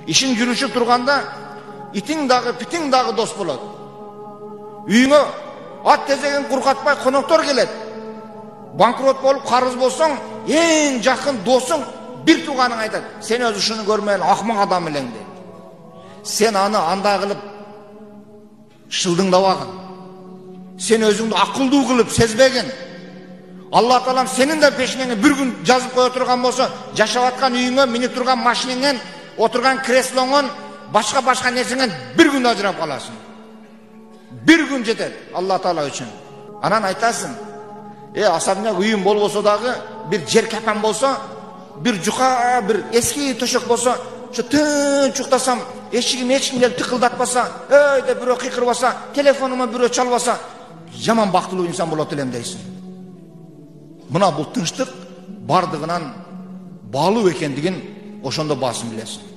ишин жүрүшүп турганда итиң дагы питиң дагы дос болот. Үйүңө ат тезеген куркатпай коноктор келет. Банкрот болуп карыз болсоң, эң жакын досуң бир тууганың айтат: "Сен өзү ушуну көрмөйүн, акмак адам элең" дейт. Сен аны андай кылып шылдыңдабагын. Сен өзүңдү акылдуу кылып сезбеген. Алла Таалам сенин да пешиңе бир күн жазып кое турган болсо, жашап аткан үйүңө, минип турган машинеңен, отурган креслоңон, башка нерсеңен бир күн ажырап каласың. Бир күн жетет Алла Таала үчүн. Анан айтасың: "Асабыңа үйүм болбосо дагы, бир жер капан болсо, бир жука, бир эски төшөк болсо, ошо тынч уктасам, эшигим эч ким келип тыкылдатпаса, деп бирөө кыйкырбаса, телефонума бирөө чалбаса, жаман бактылуу инсан болот элем" дейсиң. Мына бул тынчтык бардыгынан баалуу экендигин ошондо басым билесиң.